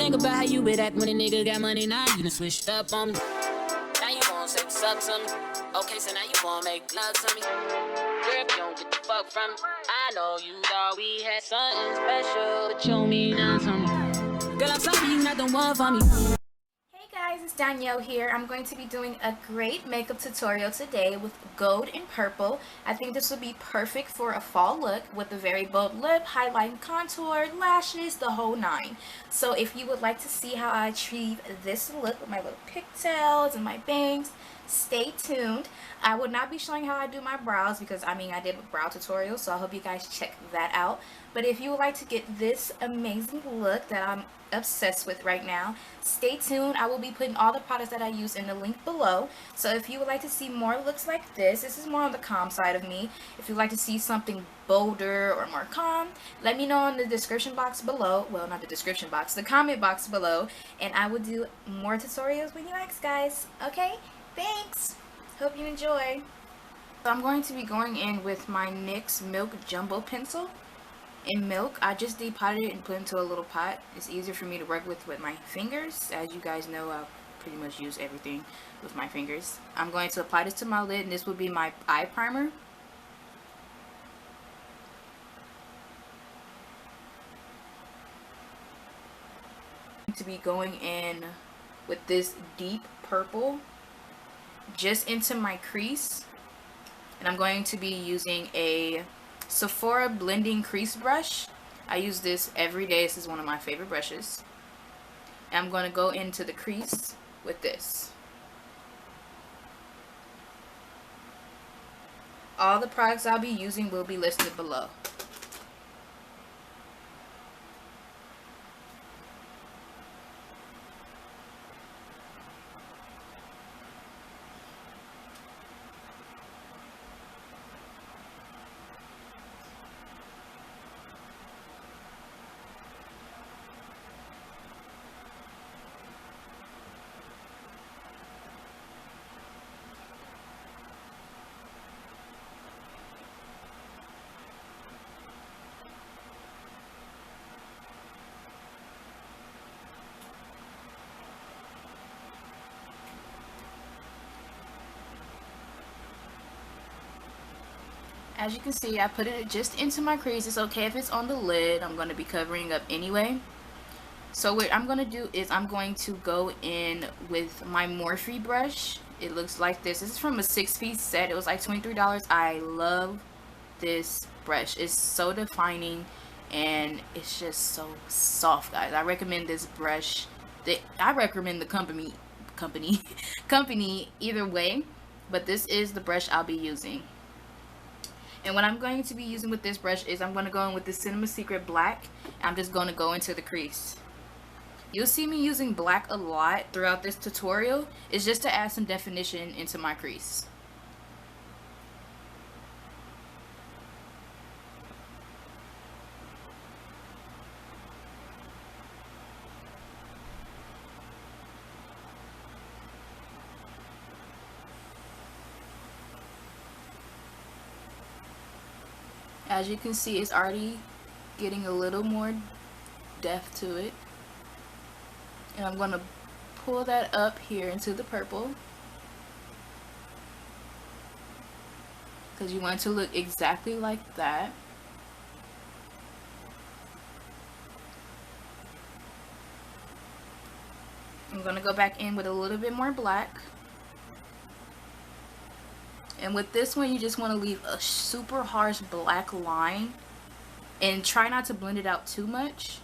think about how you been acting when a nigga got money now. You done switched up on me. Now you gon' say what's up to me. Okay, so now you gon' make love to me. Girl, if you don't get the fuck from me, I know you thought we had something special, but you mean nothing to me. Girl, I'm sorry you not the one for me. Hey guys, it's Danielle here. I'm going to be doing a great makeup tutorial today with gold and purple. I think this will be perfect for a fall look with a very bold lip, highlight and contour, lashes, the whole nine. So if you would like to see how I achieve this look with my little pigtails and my bangs, stay tuned. I will not be showing how I do my brows because I did a brow tutorial, so I hope you guys check that out. But if you would like to get this amazing look that I'm obsessed with right now, stay tuned. I will be putting all the products that I use in the link below. So if you would like to see more looks like this is more on the calm side of me. If you'd like to see something bolder or more calm, let me know in the description box below. Well, not the description box, the comment box below, and I will do more tutorials when you ask, guys. Okay, thanks. Hope you enjoy. So I'm going to be going in with my NYX Milk Jumbo Pencil. In milk, I just depotted it and put it into a little pot. It's easier for me to work with my fingers. As you guys know, I pretty much use everything with my fingers. I'm going to apply this to my lid, and this will be my eye primer. To be going in with this deep purple just into my crease, and I'm going to be using a Sephora blending crease brush. I use this every day. This is one of my favorite brushes. And I'm going to go into the crease with this. All the products I'll be using will be listed below. As you can see, I put it just into my crease. It's okay if it's on the lid. I'm going to be covering up anyway. So what I'm going to do is I'm going to go in with my Morphe brush. It looks like this. This is from a 6-piece set. It was like $23. I love this brush. It's so defining and it's just so soft, guys. I recommend this brush. I recommend the company either way, but this is the brush I'll be using. And what I'm going to be using with this brush is I'm going to go in with the Cinema Secret Black. I'm just going to go into the crease. You'll see me using black a lot throughout this tutorial. It's just to add some definition into my crease. As you can see, it's already getting a little more depth to it. And I'm going to pull that up here into the purple, because you want it to look exactly like that. I'm going to go back in with a little bit more black. And with this one, you just want to leave a super harsh black line and try not to blend it out too much.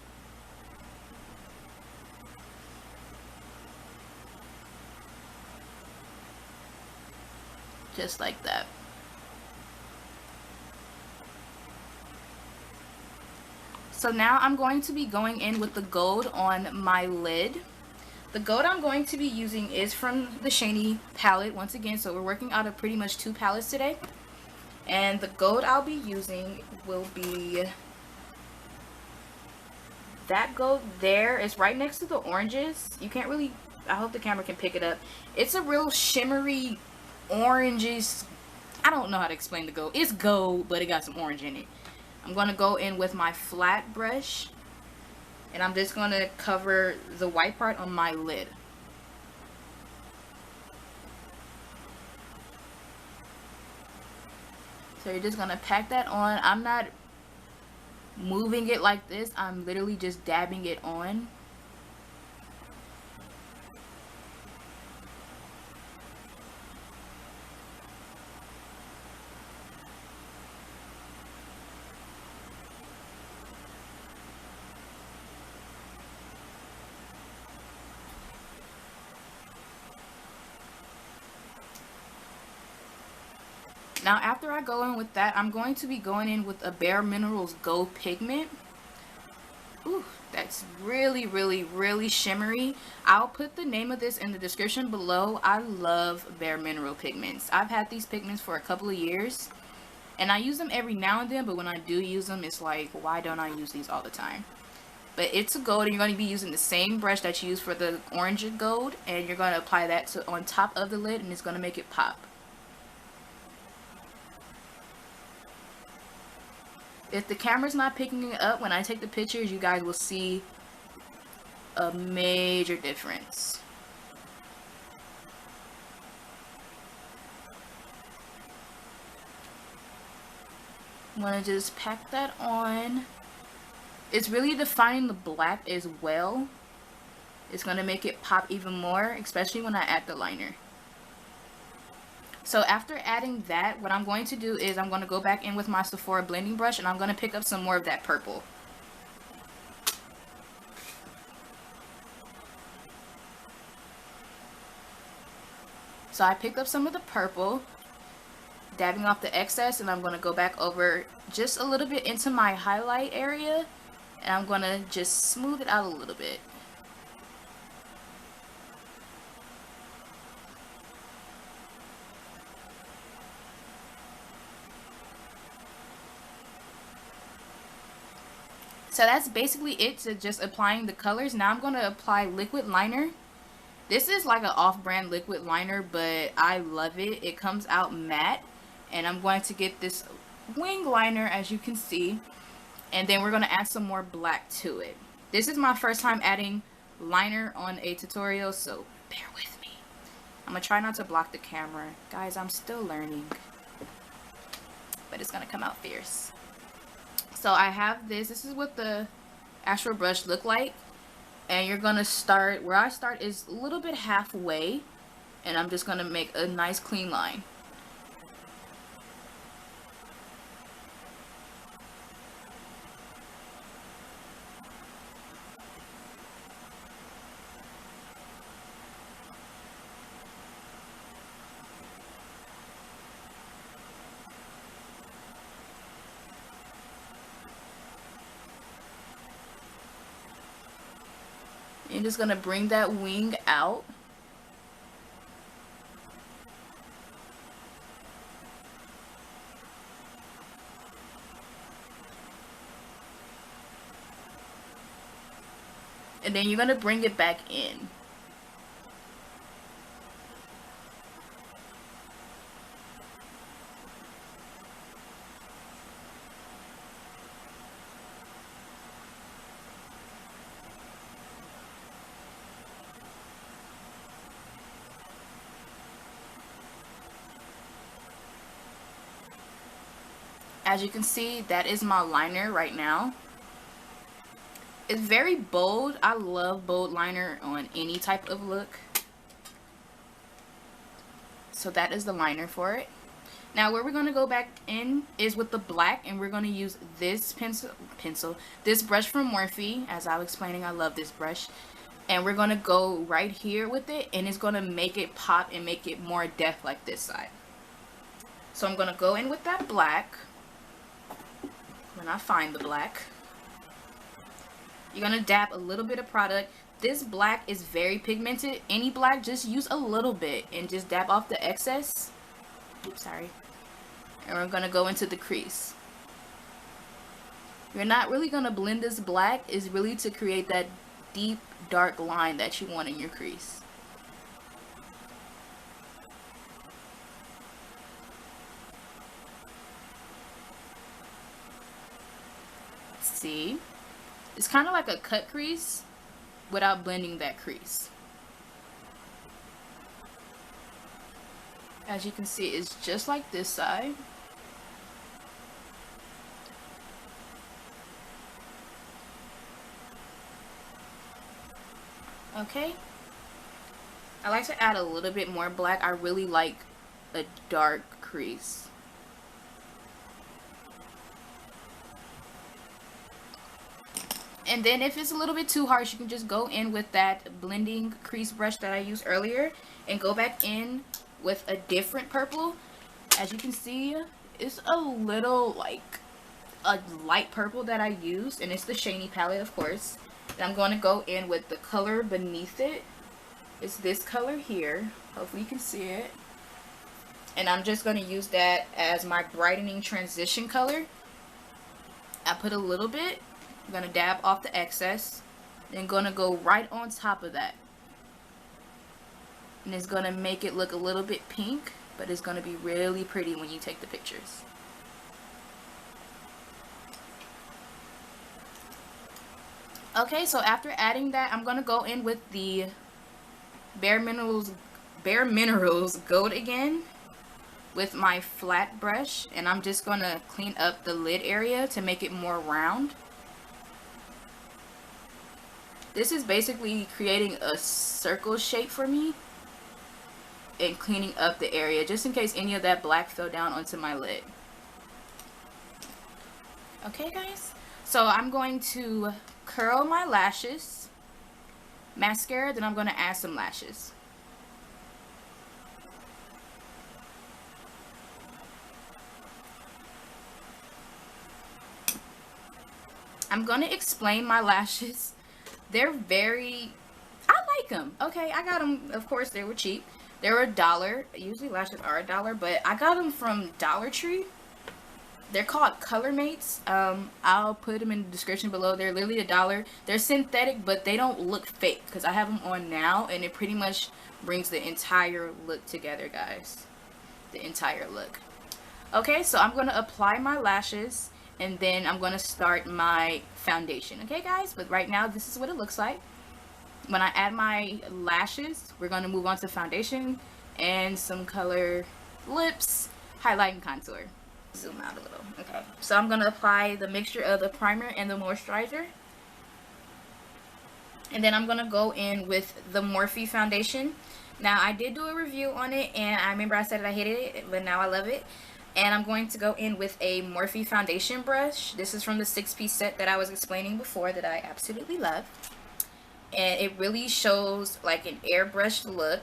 Just like that. So now I'm going to be going in with the gold on my lid. The gold I'm going to be using is from the Shany palette once again. So we're working out of pretty much 2 palettes today. And the gold I'll be using will be that gold there. It's right next to the oranges. You can't really, I hope the camera can pick it up. It's a real shimmery oranges. I don't know how to explain the gold. It's gold, but it got some orange in it. I'm going to go in with my flat brush And I'm just going to cover the white part on my lid. So you're just going to pack that on. I'm not moving it like this. I'm literally just dabbing it on. Now after I go in with that, I'm going to be going in with a Bare Minerals Gold Pigment. Ooh, that's really, really, really shimmery. I'll put the name of this in the description below. I love Bare Mineral pigments. I've had these pigments for a couple of years. And I use them every now and then, but when I do use them, it's like, why don't I use these all the time? But it's a gold, and you're going to be using the same brush that you use for the orange gold. And you're going to apply that to on top of the lid, and it's going to make it pop. If the camera's not picking it up, when I take the pictures, you guys will see a major difference. I'm going to just pack that on. It's really defining the black as well. It's going to make it pop even more, especially when I add the liner. So after adding that, what I'm going to do is I'm going to go back in with my Sephora blending brush, and I'm going to pick up some more of that purple. So I picked up some of the purple, dabbing off the excess, and I'm going to go back over just a little bit into my highlight area, and I'm going to just smooth it out a little bit. So that's basically it, to just applying the colors. Now I'm going to apply liquid liner. This is like an off-brand liquid liner, but I love it. It comes out matte. And I'm going to get this wing liner, as you can see. And then we're going to add some more black to it. This is my first time adding liner on a tutorial, so bear with me. I'm going to try not to block the camera. Guys, I'm still learning. But it's going to come out fierce. So I have this. This is what the actual brush look like. And you're going to start, where I start is a little bit halfway. And I'm just going to make a nice clean line. You're just going to bring that wing out. And then you're going to bring it back in. As you can see, that is my liner right now. It's very bold. I love bold liner on any type of look. So that is the liner for it. Now where we're going to go back in is with the black, and we're going to use this this brush from Morphe. As I was explaining, I love this brush. And we're going to go right here with it, and it's going to make it pop and make it more depth like this side. So I'm going to go in with that black. When I find the black, you're going to dab a little bit of product. This black is very pigmented. Any black, just use a little bit and just dab off the excess. Oops, sorry. And we're going to go into the crease. You're not really going to blend this black. It's really to create that deep, dark line that you want in your crease. See? It's kind of like a cut crease without blending that crease. As you can see, it's just like this side. Okay. I like to add a little bit more black. I really like a dark crease. And then if it's a little bit too harsh, you can just go in with that blending crease brush that I used earlier and go back in with a different purple. As you can see, it's a little like a light purple that I used, and it's the Shany palette, of course. And I'm going to go in with the color beneath it. It's this color here. Hopefully you can see it. And I'm just going to use that as my brightening transition color. I put a little bit. I'm going to dab off the excess. Then going to go right on top of that. And it's going to make it look a little bit pink, but it's going to be really pretty when you take the pictures. Okay, so after adding that, I'm going to go in with the Bare Minerals Gold again with my flat brush, and I'm just going to clean up the lid area to make it more round. This is basically creating a circle shape for me and cleaning up the area just in case any of that black fell down onto my lid. Okay guys, so I'm going to curl my lashes, mascara, then I'm going to add some lashes. I'm going to explain my lashes. They're I like them. Okay, I got them, of course, they were cheap. They were $1. Usually lashes are $1, but I got them from Dollar Tree. They're called Color Mates. I'll put them in the description below. They're literally $1. They're synthetic, but they don't look fake because I have them on now, and it pretty much brings the entire look together, guys. The entire look. Okay, so I'm going to apply my lashes, and then I'm going to start my foundation. Okay, guys? But right now, this is what it looks like. When I add my lashes, we're going to move on to foundation and some color lips, highlight, and contour. Zoom out a little. Okay, so I'm going to apply the mixture of the primer and the moisturizer. And then I'm going to go in with the Morphe Foundation. Now, I did do a review on it, and I remember I said that I hated it, but now I love it. And I'm going to go in with a Morphe Foundation brush. This is from the 6-piece set that I was explaining before that I absolutely love. And it really shows like an airbrushed look.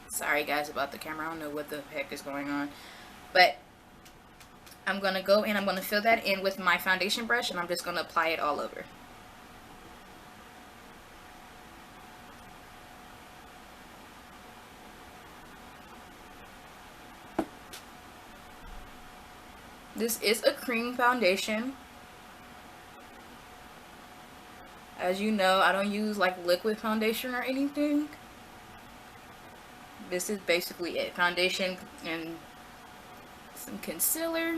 Sorry guys about the camera, I don't know what the heck is going on. But I'm going to go in, I'm going to fill that in with my foundation brush, and I'm just going to apply it all over. This is a cream foundation. As you know, I don't use like liquid foundation or anything. This is basically it. Foundation and some concealer.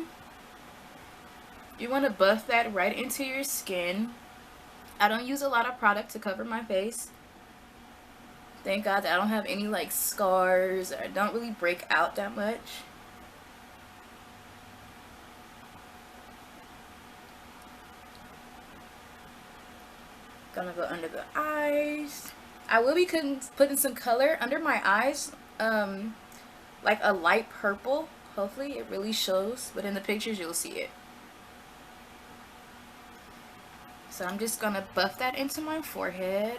You want to buff that right into your skin. I don't use a lot of product to cover my face. Thank God that I don't have any like scars, or I don't really break out that much. Gonna go under the eyes. I will be putting some color under my eyes, like a light purple. Hopefully it really shows, but in the pictures you'll see it. So I'm just gonna buff that into my forehead.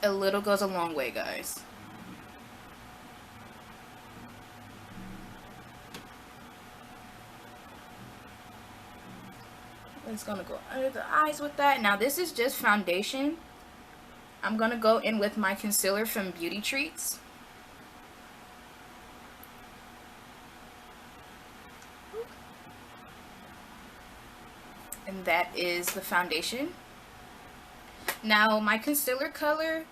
A little goes a long way, guys. It's gonna go under the eyes with that. Now this is just foundation. I'm gonna go in with my concealer from Beauty Treats. And that is the foundation. Now my concealer color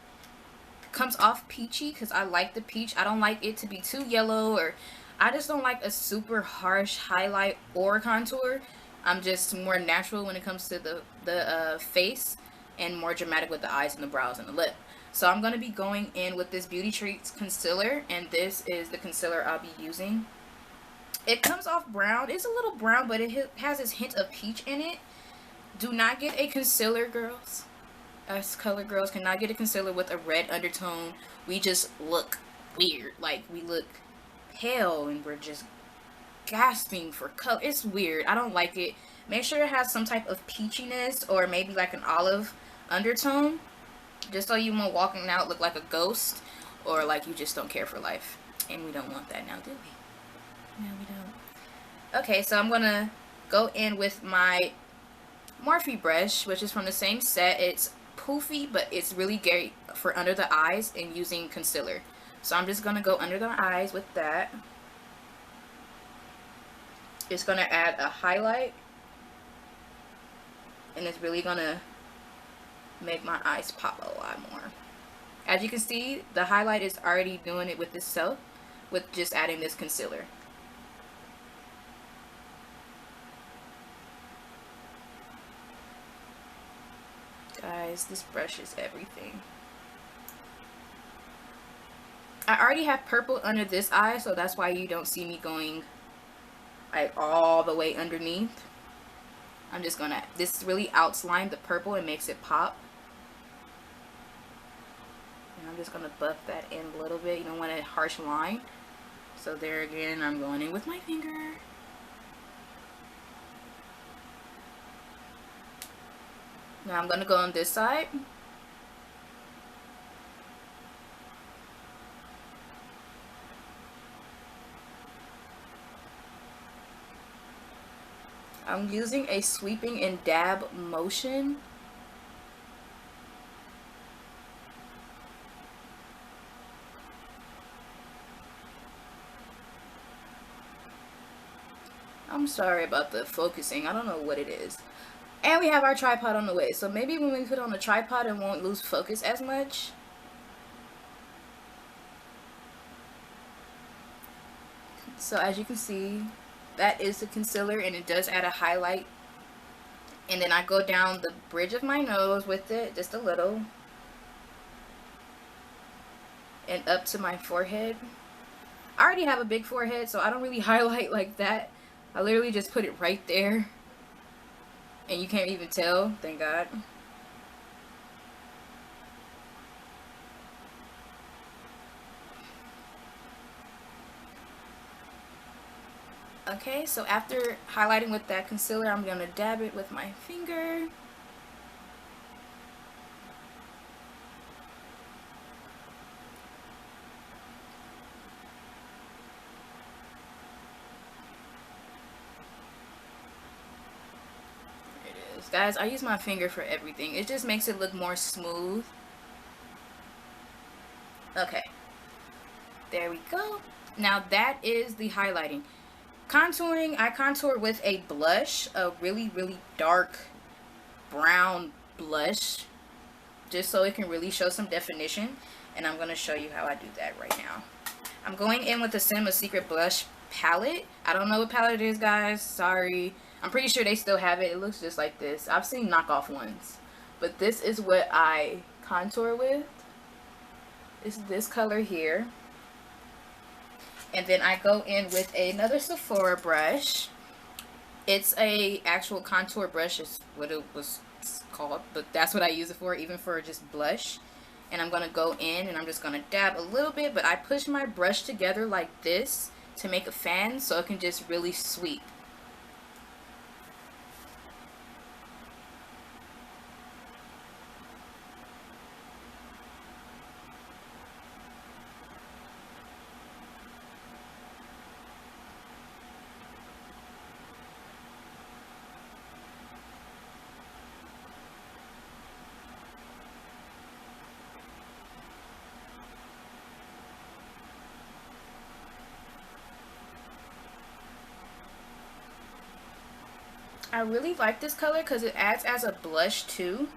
comes off peachy because I like the peach. I don't like it to be too yellow, or I just don't like a super harsh highlight or contour. I'm just more natural when it comes to the face, and more dramatic with the eyes and the brows and the lip. So I'm going to be going in with this Beauty Treats concealer, and this is the concealer I'll be using. It comes off brown. It's a little brown, but it has this hint of peach in it. Do not get a concealer, girls. Us color girls cannot get a concealer with a red undertone. We just look weird. Like, we look pale and we're just gasping for color. It's weird. I don't like it. Make sure it has some type of peachiness or maybe like an olive undertone, just so you won't walking out look like a ghost or like you just don't care for life. And we don't want that now, do we? No, we don't. Okay, so I'm gonna go in with my Morphe brush, which is from the same set. It's poofy, but it's really great for under the eyes and using concealer. So I'm just gonna go under the eyes with that. It's gonna add a highlight, and it's really gonna make my eyes pop a lot more. As you can see, the highlight is already doing it with itself with just adding this concealer. Guys, this brush is everything. I already have purple under this eye, so that's why you don't see me going like all the way underneath. I'm just gonna, this really outlines the purple and makes it pop. And I'm just gonna buff that in a little bit. You don't want a harsh line. So there again, I'm going in with my finger. Now I'm gonna go on this side. I'm using a sweeping and dab motion. I'm sorry about the focusing. I don't know what it is. And we have our tripod on the way. So maybe when we put on the tripod, it won't lose focus as much. So as you can see, that is the concealer, and it does add a highlight. And then I go down the bridge of my nose with it, just a little. And up to my forehead. I already have a big forehead, so I don't really highlight like that. I literally just put it right there. And you can't even tell, thank God. Okay, so after highlighting with that concealer, I'm going to dab it with my finger. There it is. Guys, I use my finger for everything. It just makes it look more smooth. Okay. There we go. Now that is the highlighting. Contouring, I contour with a blush, a really, really dark brown blush, just so it can really show some definition. And I'm going to show you how I do that right now. I'm going in with the Cinema Secret blush palette. I don't know what palette it is, guys. Sorry. I'm pretty sure they still have it. It looks just like this. I've seen knockoff ones. But this is what I contour with. It's this color here. And then I go in with another Sephora brush. It's a actual contour brush is what it was called, but that's what I use it for, even for just blush. And I'm going to go in and I'm just going to dab a little bit, but I push my brush together like this to make a fan so it can just really sweep. I really like this color because it adds as a blush too,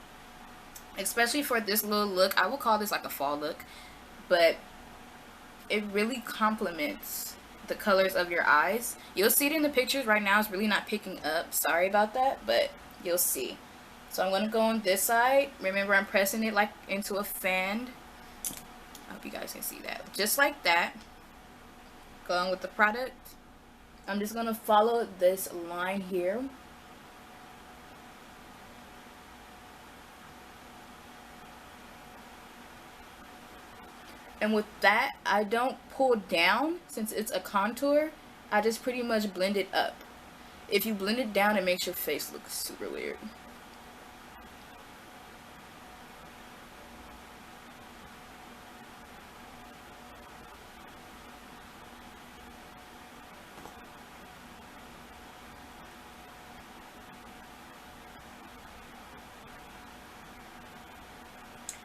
especially for this little look. I will call this like a fall look, but it really complements the colors of your eyes. You'll see it in the pictures. Right now it's really not picking up. Sorry about that, but you'll see. So I'm going to go on this side. Remember, I'm pressing it like into a fan. I hope you guys can see that. Just like that. Going with the product. I'm just going to follow this line here. And with that, I don't pull down since it's a contour. I just pretty much blend it up. If you blend it down, it makes your face look super weird.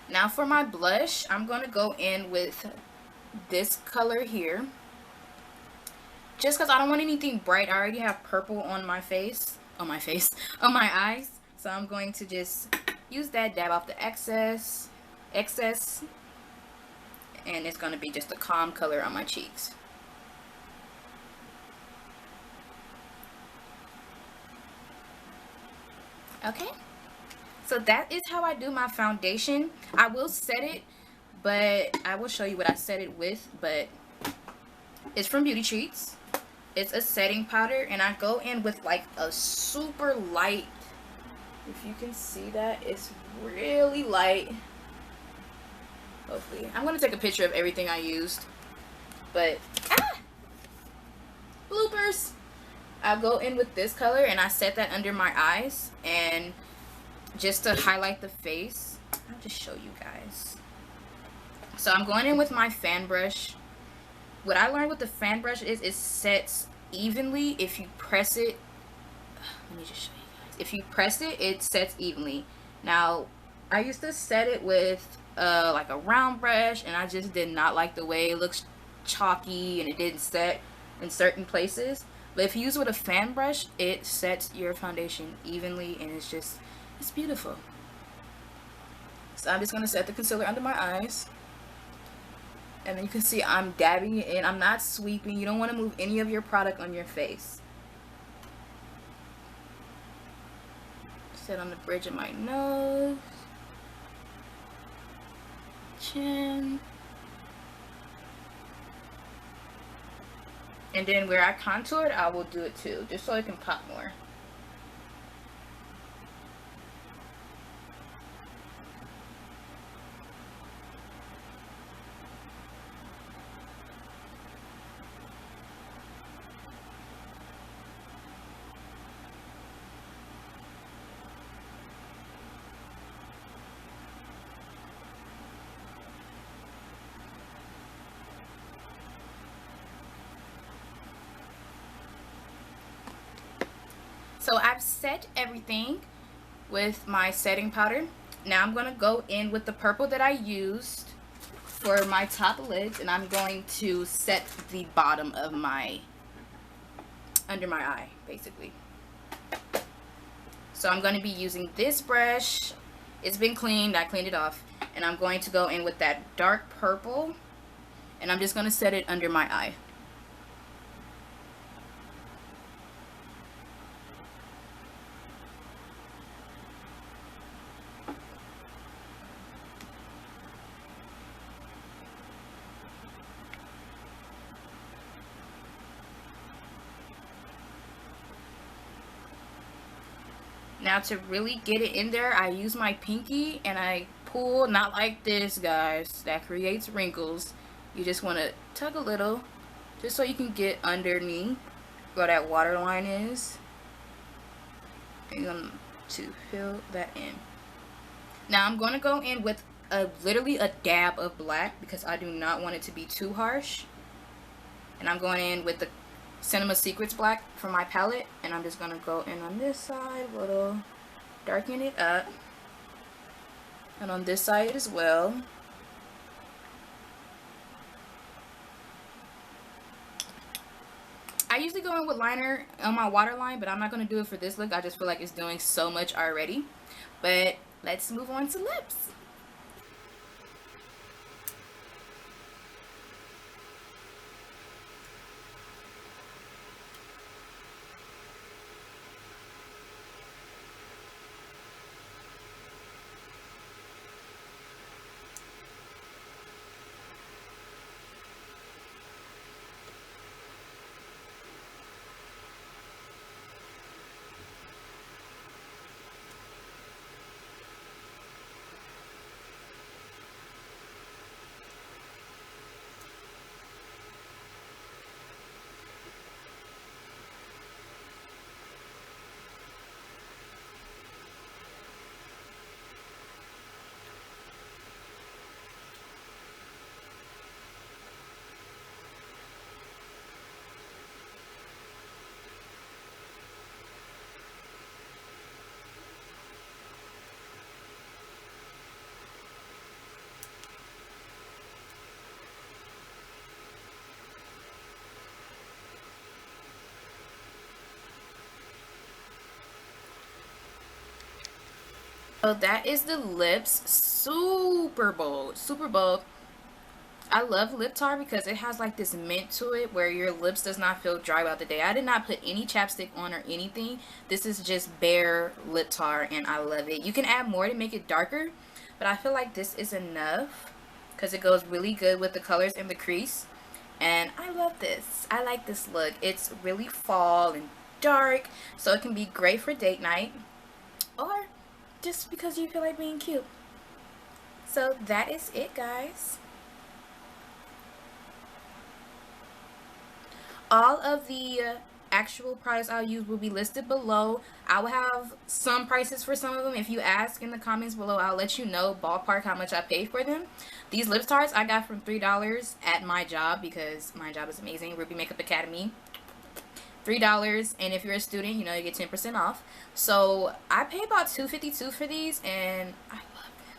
Now for my blush, I'm going to go in with this color here. Just because I don't want anything bright. I already have purple on my face. On my eyes. So I'm going to just use that, dab off the excess. And it's going to be just a calm color on my cheeks. Okay. So that is how I do my foundation. I will set it, but I will show you what I set it with. But it's from Beauty Treats. It's a setting powder, and I go in with like a super light. If you can see that, it's really light. Hopefully. I'm going to take a picture of everything I used. But, bloopers. I'll go in with this color, and I set that under my eyes. And just to highlight the face, I'll just show you guys. So I'm going in with my fan brush. What I learned with the fan brush is it sets evenly if you press it. Let me just show you guys. If you press it, it sets evenly. Now, I used to set it with like a round brush, and I just did not like the way it looks chalky and it didn't set in certain places. But if you use it with a fan brush, it sets your foundation evenly, and it's beautiful. So I'm just going to set the concealer under my eyes. And then you can see I'm dabbing it in. I'm not sweeping. You don't want to move any of your product on your face. Set on the bridge of my nose. Chin. And then where I contoured, I will do it too, just so it can pop more. So I've set everything with my setting powder. Now I'm going to go in with the purple that I used for my top lids, and I'm going to set the bottom of under my eye, basically. So I'm going to be using this brush. It's been cleaned. I cleaned it off. And I'm going to go in with that dark purple, and I'm just going to set it under my eye. Now to really get it in there, I use my pinky and I pull, not like this, guys. That creates wrinkles. You just want to tug a little, just so you can get underneath where that waterline is. And I'm going to fill that in. Now I'm going to go in with literally a dab of black, because I do not want it to be too harsh. And I'm going in with the Cinema Secrets black from my palette, and I'm just going to go in on this side, a little, darken it up, and on this side as well. I usually go in with liner on my waterline, but I'm not going to do it for this look. I just feel like it's doing so much already. But let's move on to lips. So that is the lips. Super bold, super bold. I love lip tar because it has like this mint to it where your lips does not feel dry throughout the day. I did not put any chapstick on or anything. This is just bare lip tar and I love it. You can add more to make it darker, but I feel like this is enough because it goes really good with the colors in the crease. And I love this. I like this look. It's really fall and dark, so it can be great for date night or just because you feel like being cute. So that is it, guys. All of the actual products I'll use will be listed below. I will have some prices for some of them. If you ask in the comments below, I'll let you know ballpark how much I paid for them. These lip starts I got from $3 at my job because my job is amazing. Ruby Makeup Academy. $3, and if you're a student, you know, you get 10% off. So I paid about $2.52 for these, and I love them.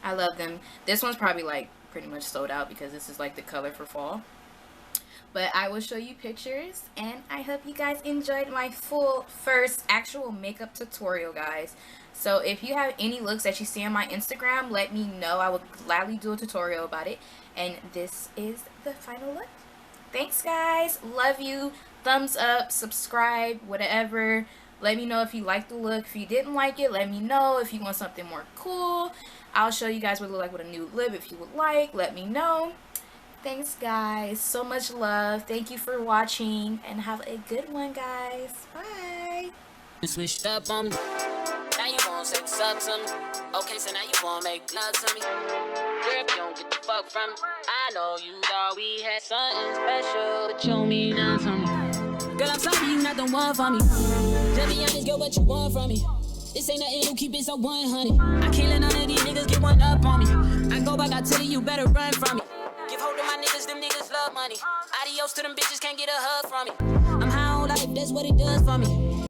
I love them. This one's probably like pretty much sold out because this is like the color for fall. But I will show you pictures, and I hope you guys enjoyed my full first actual makeup tutorial, guys. So if you have any looks that you see on my Instagram, let me know. I will gladly do a tutorial about it. And this is the final look. Thanks, guys. Love you. Thumbs up, subscribe, whatever. Let me know if you liked the look. If you didn't like it, let me know. If you want something more cool, I'll show you guys what it look like with a new lip. If you would like, let me know. Thanks, guys. So much love. Thank you for watching, and have a good one, guys. Bye. Switched up on me. Now you won't sex up to me. Okay, so now you won't make love to me. Girl, if you don't get the fuck from me, I know you thought we had something special, but you don't mean nothing to me. Girl, I'm sorry you not the one for me. Tell me honest, girl, what you want from me. This ain't nothing to keep it so 100. I can't let none of these niggas get one up on me. I go back, I tell you, you better run from me. Give hold to my niggas, them niggas love money. Adios to them bitches, can't get a hug from me. I'm high on life, that's what it does for me.